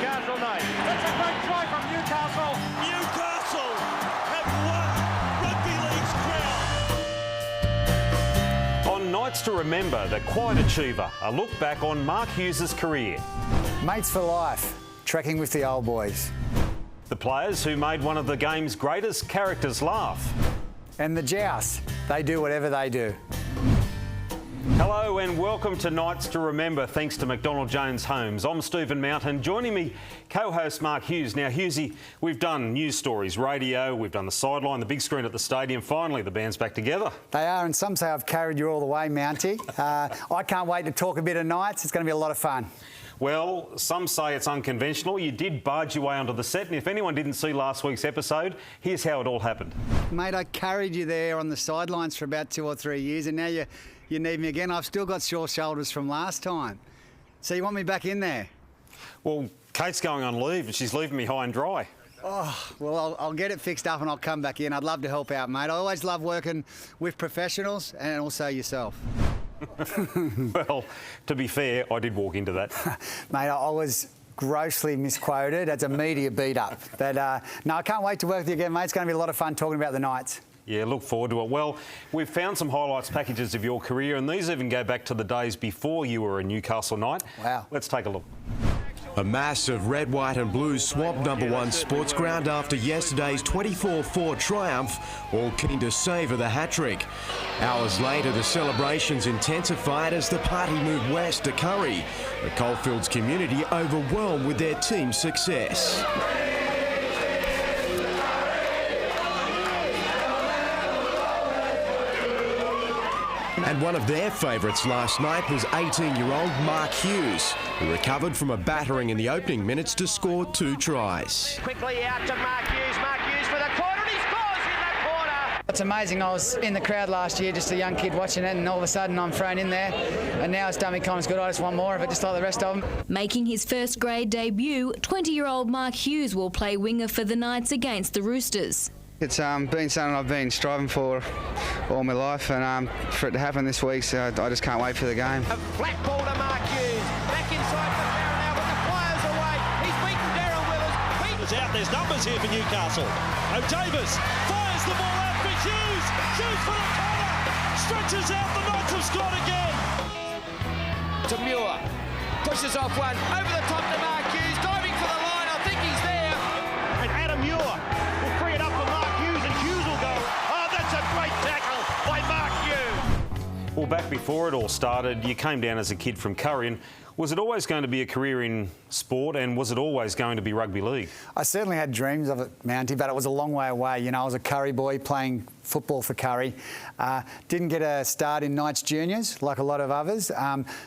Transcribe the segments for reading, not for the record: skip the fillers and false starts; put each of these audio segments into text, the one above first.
Newcastle night. That's a great try from Newcastle. Newcastle have won Rugby League's crown. On Nights to Remember, the quiet achiever, a look back on Mark Hughes' career. Mates for life, trekking with the old boys. The players who made one of the game's greatest characters laugh. And the Joust, they do whatever they do. Hello and welcome to Nights to Remember, thanks to McDonald Jones Homes. I'm Stephen Mountain, joining me, co-host Mark Hughes. Now, Hughesy, we've done news stories, radio, we've done the sideline, the big screen at the stadium. Finally, the band's back together. They are, and some say I've carried you all the way, Mountie. I can't wait to talk a bit of Knights. It's going to be a lot of fun. Well, some say it's unconventional. You did barge your way onto the set, and if anyone didn't see last week's episode, here's how it all happened. Mate, I carried you there on the sidelines for about 2 or 3 years, and now you need me again. I've still got sore shoulders from last time. So you want me back in there? Well, Kate's going on leave, and she's leaving me high and dry. Oh, well, I'll get it fixed up and I'll come back in. I'd love to help out, mate. I always love working with professionals and also yourself. Well, to be fair, I did walk into that. Mate, I was grossly misquoted. That's a media beat-up. But, no, I can't wait to work with you again, mate. It's going to be a lot of fun talking about the Knights. Yeah, look forward to it. Well, we've found some highlights packages of your career, and these even go back to the days before you were a Newcastle Knight. Wow. Let's take a look. A massive red, white and blue swamped #1 sports ground after yesterday's 24-4 triumph, all keen to savour the hat-trick. Hours later, the celebrations intensified as the party moved west to Curry. The Coalfields community overwhelmed with their team's success. And one of their favourites last night was 18-year-old Mark Hughes, who recovered from a battering in the opening minutes to score 2 tries. Quickly out to Mark Hughes. Mark Hughes for the corner, and he scores in the corner. It's amazing. I was in the crowd last year, just a young kid watching it, and all of a sudden I'm thrown in there. And now it's done me kind of good. I just want more of it, just like the rest of them. Making his first grade debut, 20-year-old Mark Hughes will play winger for the Knights against the Roosters. It's been something I've been striving for all my life, and for it to happen this week, so I just can't wait for the game. A flat ball to Mark Hughes. Back inside for Darren now, but the flyers away. He's beaten Darren Withers. It's out. There's numbers here for Newcastle. O'Davis fires the ball out for Hughes. Shoots for the corner. Stretches out. The Knights have scored again. To Muir. Pushes off one. Over the top to Mark Hughes. Diving for the line. I think he's there. And Adam Muir will free it up for Mark Hughes, and Hughes will go. Oh, that's a great tackle by Mark Hughes. Well, back before it all started, you came down as a kid from Curry. And was it always going to be a career in sport, and was it always going to be rugby league? I certainly had dreams of it, Mountie, but it was a long way away. You know, I was a Curry boy playing football for Curry. Didn't get a start in Knights juniors like a lot of others.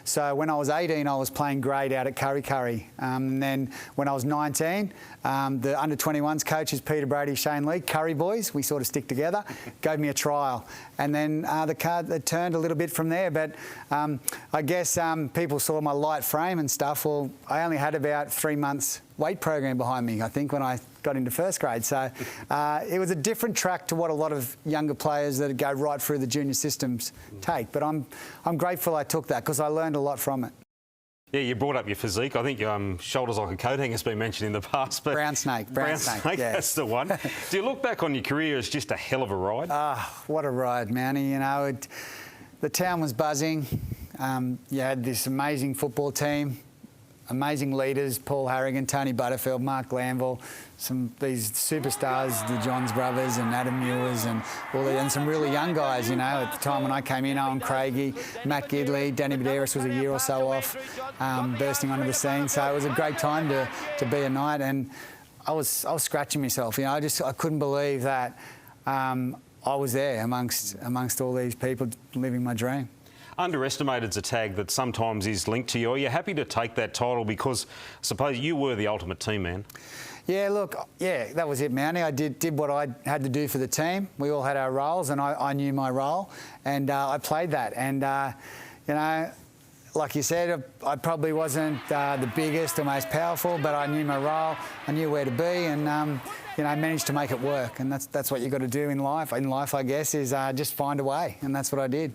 So when I was 18, I was playing grade out at Curry. And then when I was 19, the under-21s coaches, Peter Brady, Shane Lee, Curry boys, we sort of stick together, gave me a trial. And then the card turned a little bit from there. But I guess people saw my light frame and stuff. Well, I only had about 3 months weight program behind me, I think, when I got into first grade. So it was a different track to what a lot of younger players that go right through the junior systems take. But I'm grateful I took that because I learned a lot from it. Yeah, you brought up your physique. I think shoulders like a coat hanger has been mentioned in the past. But Brown snake, yeah. That's the one. Do you look back on your career as just a hell of a ride? What a ride, Mountie. You know, the town was buzzing. You had this amazing football team. Amazing leaders, Paul Harrigan, Tony Butterfield, Mark Glanville, these superstars, the Johns brothers and Adam Ewers and some really young guys, you know. At the time when I came in, Owen Craigie, Matt Gidley, Danny Medeiros was a year or so off, bursting onto the scene. So it was a great time to be a Knight, and I was scratching myself, you know. I couldn't believe that I was there amongst all these people living my dream. Underestimated's a tag that sometimes is linked to you. Are you happy to take that title because I suppose you were the ultimate team man? Yeah, look, yeah, that was it, Mountie. I did what I had to do for the team. We all had our roles, and I knew my role, and I played that. And, you know, like you said, I probably wasn't the biggest or most powerful, but I knew my role, I knew where to be, and, you know, I managed to make it work. And that's what you've got to do in life. In life, I guess, is just find a way, and that's what I did.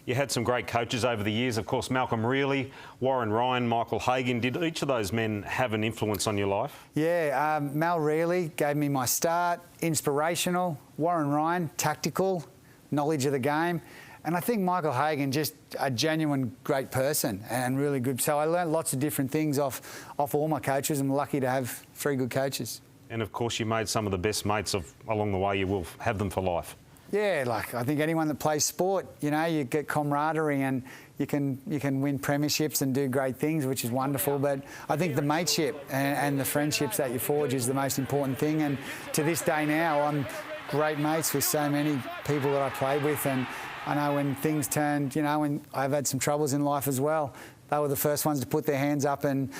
You had some great coaches over the years, of course, Malcolm Reilly, Warren Ryan, Michael Hagan. Did each of those men have an influence on your life? Yeah, Mal Reilly gave me my start, inspirational. Warren Ryan, tactical, knowledge of the game. And I think Michael Hagan, just a genuine great person and really good. So I learned lots of different things off all my coaches. I'm lucky to have 3 good coaches. And of course, you made some of the best mates along the way. You will have them for life. Yeah, like I think anyone that plays sport, you know, you get camaraderie and you can win premierships and do great things, which is wonderful. But I think the mateship and the friendships that you forge is the most important thing. And to this day now, I'm great mates with so many people that I played with. And I know when things turned, you know, when I've had some troubles in life as well, they were the first ones to put their hands up and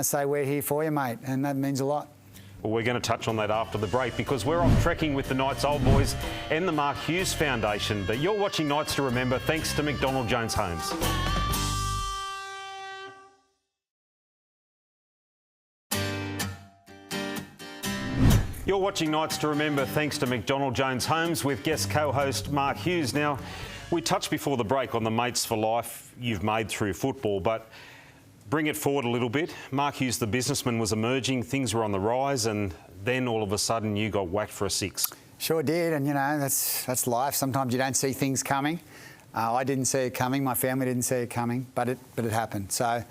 say, we're here for you, mate. And that means a lot. Well, we're going to touch on that after the break because we're off trekking with the Knights Old Boys and the Mark Hughes Foundation. But you're watching Knights to Remember thanks to McDonald Jones Homes. You're watching Knights to Remember thanks to McDonald Jones Homes with guest co-host Mark Hughes. Now, we touched before the break on the mates for life you've made through football, but bring it forward a little bit. Mark Hughes, the businessman, was emerging, things were on the rise, and then all of a sudden you got whacked for a 6. Sure did, and you know, that's life. Sometimes you don't see things coming. I didn't see it coming, my family didn't see it coming, but it happened. So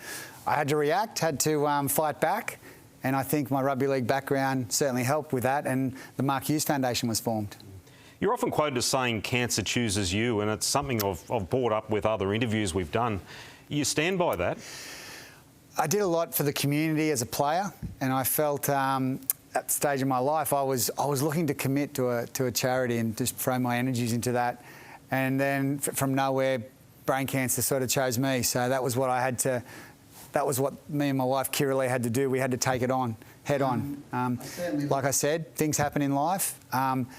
I had to react, had to fight back, and I think my rugby league background certainly helped with that, and the Mark Hughes Foundation was formed. You're often quoted as saying cancer chooses you, and it's something I've brought up with other interviews we've done. You stand by that? I did a lot for the community as a player, and I felt at the stage of my life I was looking to commit to a charity and just throw my energies into that. And then from nowhere, brain cancer sort of chose me. So that was what I had to. That was what me and my wife Kira Lee had to do. We had to take it on, head on. Like I said, things happen in life.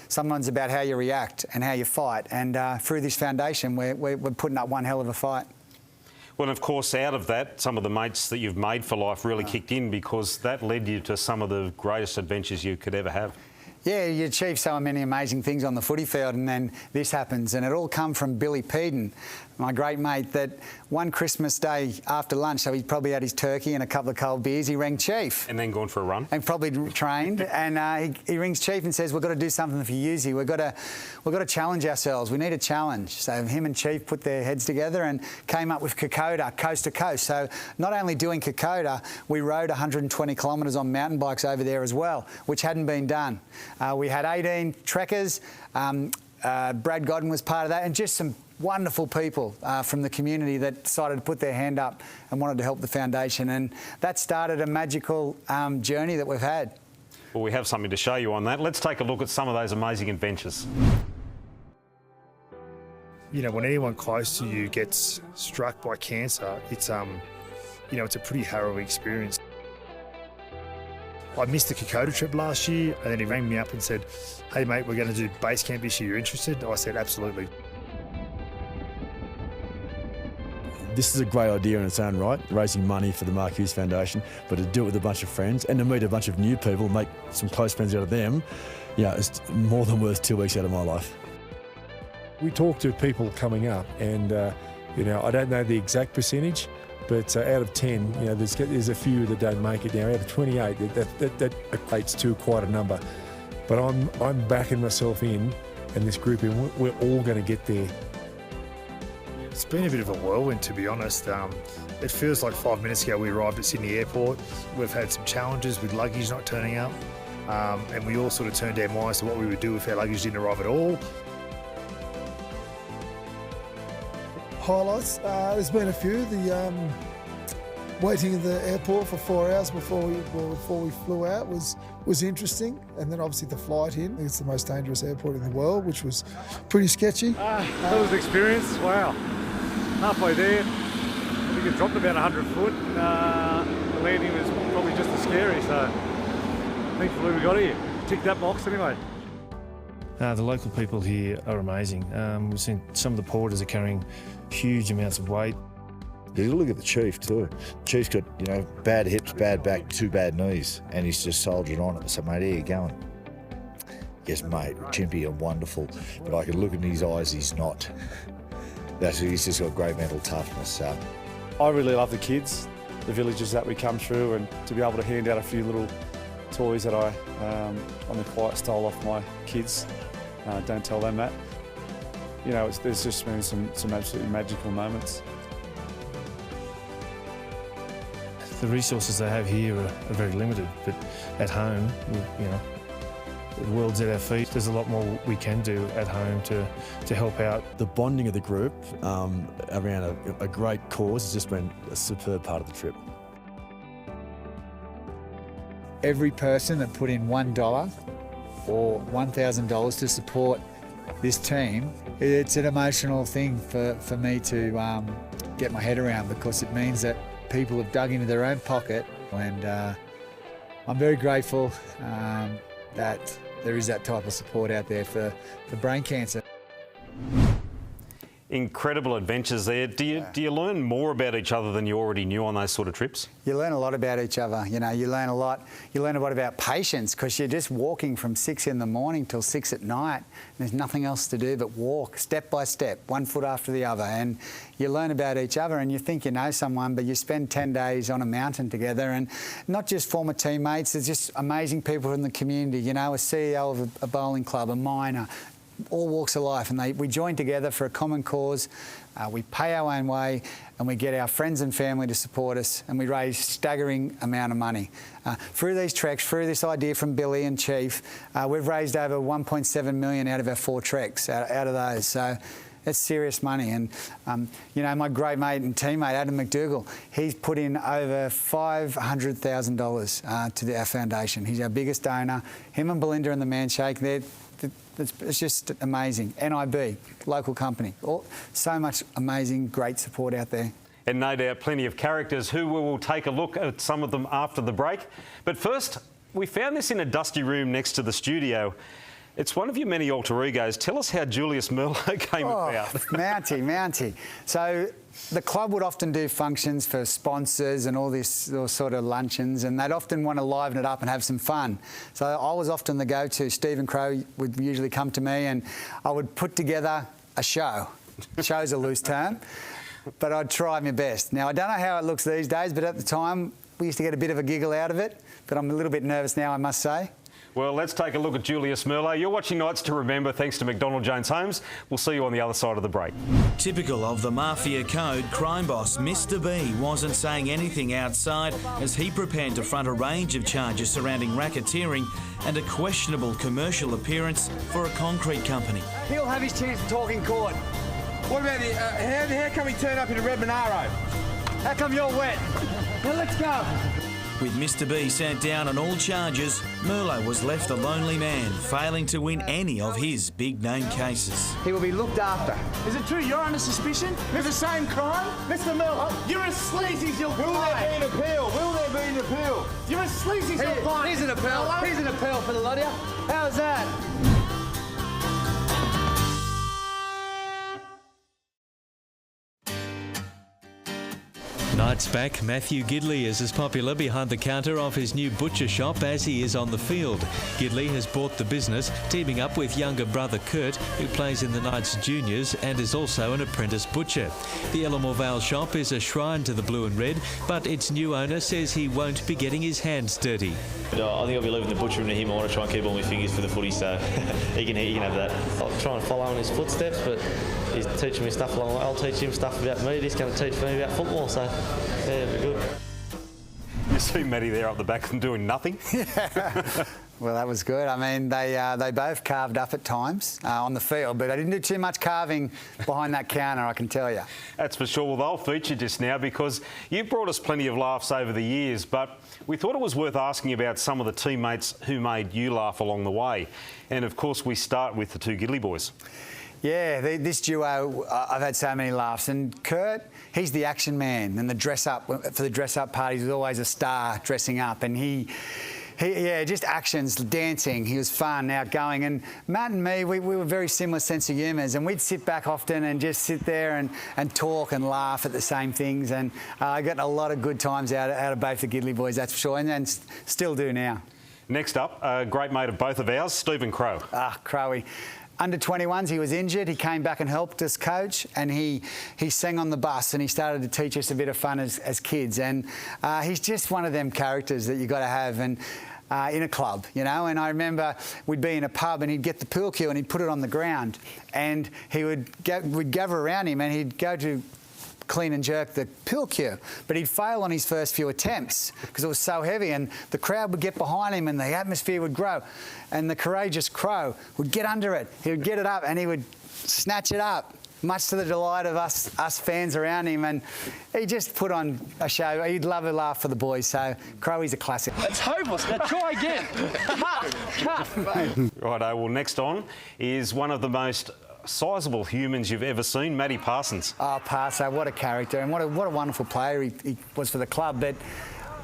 Sometimes about how you react and how you fight. And through this foundation, we're putting up one hell of a fight. Well, of course, out of that, some of the mates that you've made for life really kicked in because that led you to some of the greatest adventures you could ever have. Yeah, you achieve so many amazing things on the footy field and then this happens. And it all come from Billy Peden, my great mate, that one Christmas day after lunch, so he probably had his turkey and a couple of cold beers, he rang Chief. And then gone for a run. And probably trained. And he rings Chief and says, we've got to do something for Yuzi. We've got to challenge ourselves. We need a challenge. So him and Chief put their heads together and came up with Kokoda, coast to coast. So not only doing Kokoda, we rode 120 kilometres on mountain bikes over there as well, which hadn't been done. We had 18 trekkers. Brad Godden was part of that, and just some wonderful people from the community that decided to put their hand up and wanted to help the foundation. And that started a magical journey that we've had. Well, we have something to show you on that. Let's take a look at some of those amazing adventures. You know, when anyone close to you gets struck by cancer, it's you know, it's a pretty harrowing experience. I missed the Kokoda trip last year, and then he rang me up and said, hey mate, we're going to do base camp this year, you interested? I said, absolutely. This is a great idea in its own right, raising money for the Mark Hughes Foundation, but to do it with a bunch of friends and to meet a bunch of new people, make some close friends out of them, yeah, it's more than worth 2 weeks out of my life. We talk to people coming up, and you know, I don't know the exact percentage, but out of 10, you know, there's a few that don't make it now. Out of 28, that equates to quite a number. But I'm backing myself in, and this group, and we're all going to get there. It's been a bit of a whirlwind, to be honest. It feels like 5 minutes ago we arrived at Sydney Airport. We've had some challenges with luggage not turning up, and we all sort of turned our minds to what we would do if our luggage didn't arrive at all. Highlights, there's been a few. The waiting in the airport for 4 hours before we flew out was interesting, and then obviously the flight in. I think it's the most dangerous airport in the world, which was pretty sketchy. That was an experience. Wow. Halfway there, I think it dropped about 100 foot. The landing was probably just as scary, so thankfully we got here. Ticked that box anyway. The local people here are amazing. We've seen some of the porters are carrying huge amounts of weight. You look at the Chief too. Chief's got, you know, bad hips, bad back, 2 bad knees, and he's just soldiered on it. So, mate, how you going? Yes, mate, Chimpy, I'm wonderful. But I can look in his eyes, he's not. he's just got great mental toughness. So. I really love the kids, the villages that we come through, and to be able to hand out a few little toys that I, on the quiet, stole off my kids. Don't tell them that. You know, there's just been some absolutely magical moments. The resources they have here are very limited, but at home, you know, the world's at our feet. There's a lot more we can do at home to help out. The bonding of the group around a great cause has just been a superb part of the trip. Every person that put in $1 or $1,000 to support this team, it's an emotional thing for me to get my head around, because it means that people have dug into their own pocket, and I'm very grateful that there is that type of support out there for brain cancer. Incredible adventures there. Do you learn more about each other than you already knew on those sort of trips? You learn a lot about each other. You know, you learn a lot. You learn a lot about patience, because you're just walking from 6 in the morning till 6 at night. And there's nothing else to do but walk step by step, one foot after the other. And you learn about each other, and you think you know someone, but you spend 10 days on a mountain together, and not just former teammates, there's just amazing people in the community. You know, a CEO of a bowling club, a miner, all walks of life, and we join together for a common cause. We pay our own way, and we get our friends and family to support us, and we raise staggering amount of money. Through these treks, through this idea from Billy and Chief, we've raised over $1.7 million out of our 4 treks, out of those. So it's serious money. And, you know, my great mate and teammate, Adam McDougall, he's put in over $500,000 to our foundation. He's our biggest donor. Him and Belinda and the Manshake, it's just amazing. NIB, local company. So much amazing, great support out there. And no doubt plenty of characters who we will take a look at some of them after the break. But first, we found this in a dusty room next to the studio. It's one of your many alter egos. Tell us how Julius Merlo came about. Mountie. So the club would often do functions for sponsors and all sort of luncheons, and they'd often want to liven it up and have some fun. So I was often the go-to. Stephen Crow would usually come to me, and I would put together a show. Show's a loose term, but I'd try my best. Now, I don't know how it looks these days, but at the time, we used to get a bit of a giggle out of it, but I'm a little bit nervous now, I must say. Well, let's take a look at Julius Merlo. You're watching Nights to Remember thanks to McDonald Jones Homes. We'll see you on the other side of the break. Typical of the Mafia Code, crime boss Mr B wasn't saying anything outside as he prepared to front a range of charges surrounding racketeering and a questionable commercial appearance for a concrete company. He'll have his chance to talk in court. What about how come he turned up in a red Monaro? How come you're wet? Now let's go. With Mr B sent down on all charges, Merlo was left a lonely man, failing to win any of his big-name cases. He will be looked after. Is it true you're under suspicion for the same crime? Mr Merlo, you're as sleazy as you'll find. Will there be an appeal? Will there be an appeal? You're as sleazy as you'll find. Here's an appeal. Here's an appeal for the lot of you. How's that? Nights back, Matthew Gidley is as popular behind the counter of his new butcher shop as he is on the field. Gidley has bought the business, teaming up with younger brother Kurt, who plays in the Knights juniors and is also an apprentice butcher. The Ellamore Vale shop is a shrine to the blue and red, but its new owner says he won't be getting his hands dirty. I think I'll be leaving the butcher room to him. I want to try and keep all my fingers for the footy, so he can have that. I'll try and follow in his footsteps, but he's teaching me stuff along the way. I'll teach him stuff about me. He's going to teach me about football, so yeah, it'll be good. You see Matty there up the back and doing nothing? Yeah. Well, that was good. I mean, they both carved up at times on the field, but I didn't do too much carving behind that counter, I can tell you. That's for sure. Well, they'll feature just now because you've brought us plenty of laughs over the years, but we thought it was worth asking about some of the teammates who made you laugh along the way. And, of course, we start with the two Gidley boys. Yeah, this duo, I've had so many laughs. And Kurt, he's the action man, and the dress-up, for the dress-up parties, was always a star dressing up, and he just actions, dancing. He was fun, outgoing. And Matt and me, we were very similar sense of humours, and we'd sit back often and just sit there and talk and laugh at the same things. And I got a lot of good times out of both the Gidley boys, that's for sure, and still do now. Next up, a great mate of both of ours, Stephen Crow. Crowy. under 21s, he was injured. He came back and helped us coach, and he sang on the bus, and he started to teach us a bit of fun as kids. And he's just one of them characters that you got to have and in a club, you know. And I remember we'd be in a pub, and he'd get the pool cue and he'd put it on the ground, and we'd gather around him, and he'd go to clean and jerk the pool cue, but he'd fail on his first few attempts because it was so heavy, and the crowd would get behind him and the atmosphere would grow, and the courageous Crow would get under it. He would get it up and he would snatch it up, much to the delight of us fans around him, and he just put on a show. He'd love a laugh for the boys, so Crowy's a classic. It's hopeless. Now try again. Righto, well, next on is one of the most sizable humans you've ever seen, Matty Parsons. Oh, Parso, what a character, and what a wonderful player he was for the club. But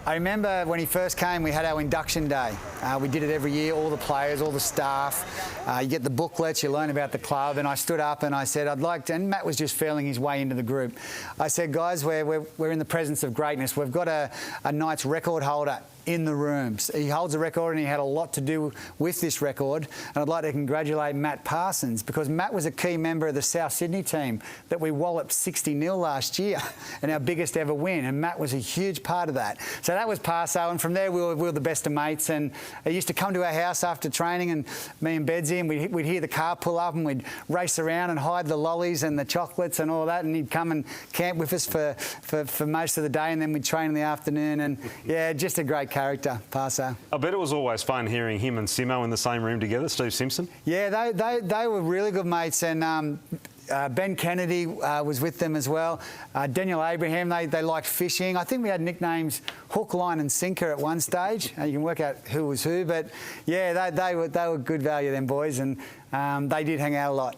I remember when he first came, we had our induction day. We did it every year, all the players, all the staff. You get the booklets, you learn about the club, and I stood up and I said, I'd like to, and Matt was just feeling his way into the group. I said, guys, we're in the presence of greatness. We've got a Knights record holder in the rooms. He holds a record, and he had a lot to do with this record, and I'd like to congratulate Matt Parsons, because Matt was a key member of the South Sydney team that we walloped 60-0 last year and our biggest ever win, and Matt was a huge part of that. So that was Parso, and from there we were the best of mates, and he used to come to our house after training, and me and Bedsy, and we'd hear the car pull up, and we'd race around and hide the lollies and the chocolates and all that, and he'd come and camp with us for most of the day, and then we'd train in the afternoon, and yeah, just a great character, Parso. I bet it was always fun hearing him and Simo in the same room together, Steve Simpson. Yeah, they were really good mates, and Ben Kennedy was with them as well. Daniel Abraham, they liked fishing. I think we had nicknames Hook, Line and Sinker at one stage. You can work out who was who, but yeah, they were good value, them boys, and they did hang out a lot.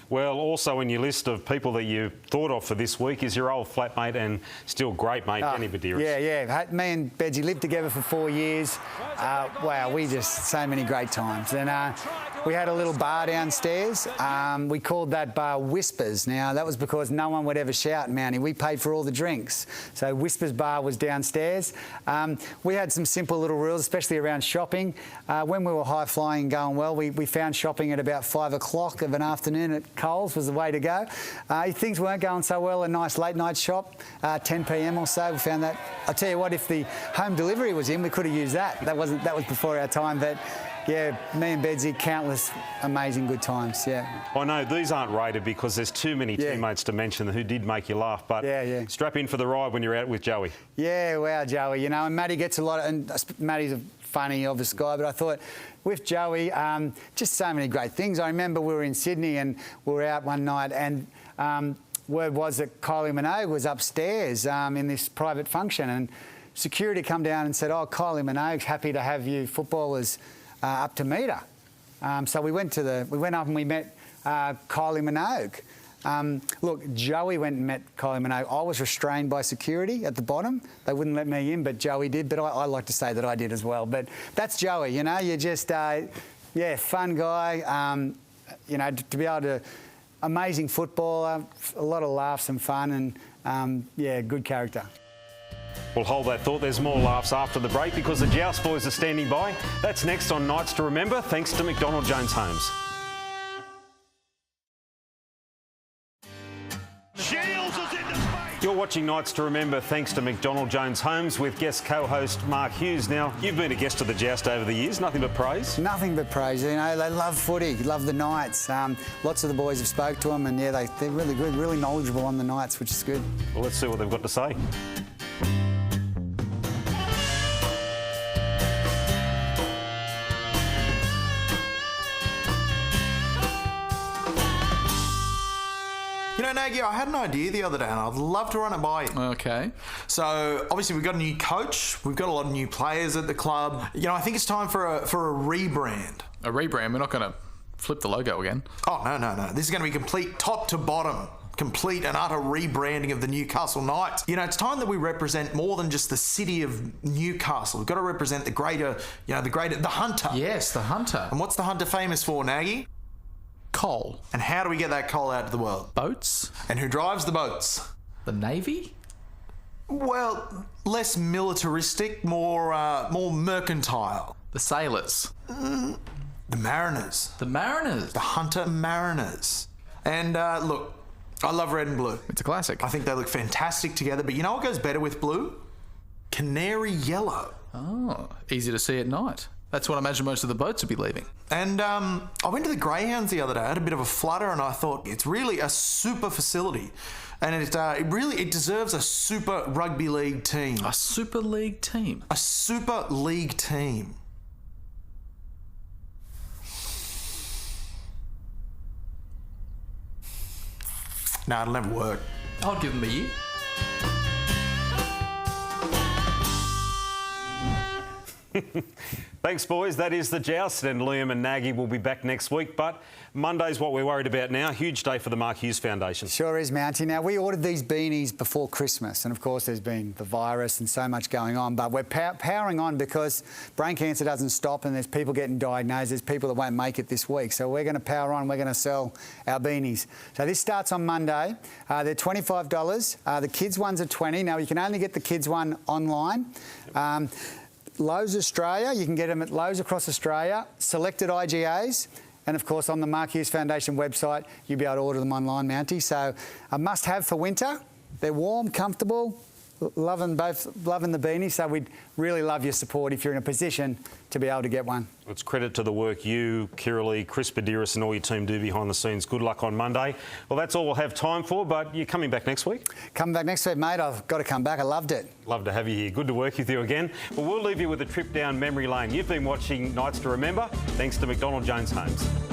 Well, also in your list of people that you thought of for this week is your old flatmate and still great mate, Benny Badiris. Yeah. Me and Bedsy lived together for 4 years. Wow, we just, so many great times. And we had a little bar downstairs. We called that bar Whispers. Now, that was because no one would ever shout in Mountie. We paid for all the drinks. So Whispers bar was downstairs. We had some simple little rules, especially around shopping. When we were high-flying and going well, we found shopping at about 5 o'clock of an afternoon at Coles was the way to go. If things weren't going so well, a nice late-night shop, 10 p.m. or so, we found that. I'll tell you what, if the home delivery was in, we could have used that. That was before our time, but yeah, me and Bedsy, countless amazing good times, yeah. I know these aren't rated because there's too many teammates to mention who did make you laugh, but strap in for the ride when you're out with Joey. Yeah, wow, Joey, you know, and Matty gets a lot of, and Matty's a funny, obvious guy, but I thought with Joey, just so many great things. I remember we were in Sydney and we were out one night, and word was that Kylie Minogue was upstairs in this private function, and security come down and said, oh, Kylie Minogue's happy to have you footballers up to meet her. So we went up and we met Kylie Minogue. Look, Joey went and met Kylie Minogue. I was restrained by security at the bottom. They wouldn't let me in, but Joey did. But I like to say that I did as well. But that's Joey, you know. You're just, fun guy. You know, to be able to, amazing footballer, a lot of laughs and fun, and good character. We'll hold that thought. There's more laughs after the break because the Joust boys are standing by. That's next on Nights to Remember, thanks to McDonald Jones Homes. You're watching Nights to Remember thanks to McDonald Jones Homes with guest co-host Mark Hughes. Now, you've been a guest of the Joust over the years. Nothing but praise? Nothing but praise. You know, they love footy, love the Knights. Lots of the boys have spoke to them, and they're really good, really knowledgeable on the Knights, which is good. Well, let's see what they've got to say. You know, Nagy, I had an idea the other day and I'd love to run it by you. Okay. So, obviously, we've got a new coach. We've got a lot of new players at the club. You know, I think it's time for a rebrand. A rebrand? We're not going to flip the logo again. Oh, no. This is going to be complete top to bottom. Complete and utter rebranding of the Newcastle Knights. You know, it's time that we represent more than just the city of Newcastle. We've got to represent the greater, the Hunter. Yes, the Hunter. And what's the Hunter famous for, Nagy? Coal. And how do we get that coal out to the world? Boats. And who drives the boats? The Navy? Well, less militaristic, more mercantile. The sailors. The Mariners. The Mariners. The Hunter Mariners. And look, I love red and blue. It's a classic. I think they look fantastic together, but you know what goes better with blue? Canary yellow. Oh, easy to see at night. That's what I imagine most of the boats would be leaving. And I went to the Greyhounds the other day. I had a bit of a flutter, and I thought it's really a super facility, and it deserves a super rugby league team. A super league team. A super league team. No, it'll never work. I'll give them a year. Thanks, boys. That is the joust, and Liam and Nagy will be back next week. But Monday's what we're worried about now. Huge day for the Mark Hughes Foundation. Sure is, Mounty. Now, we ordered these beanies before Christmas, and of course there's been the virus and so much going on, but we're powering on because brain cancer doesn't stop and there's people getting diagnosed. There's people that won't make it this week. So we're going to power on. We're going to sell our beanies. So this starts on Monday. They're $25. The kids' ones are $20. Now, you can only get the kids' one online. Lowe's Australia, you can get them at Lowe's across Australia, selected IGAs, and of course on the Mark Hughes Foundation website, you'll be able to order them online, Mounty. So a must-have for winter. They're warm, comfortable, loving the beanie, so we'd really love your support if you're in a position to be able to get one. It's credit to the work you, Kiralee, Chris Badiris and all your team do behind the scenes. Good luck on Monday. Well, that's all we'll have time for, but you're coming back next week? Coming back next week, mate. I've got to come back. I loved it. Love to have you here. Good to work with you again. Well, we'll leave you with a trip down memory lane. You've been watching Nights to Remember, thanks to McDonald Jones Homes.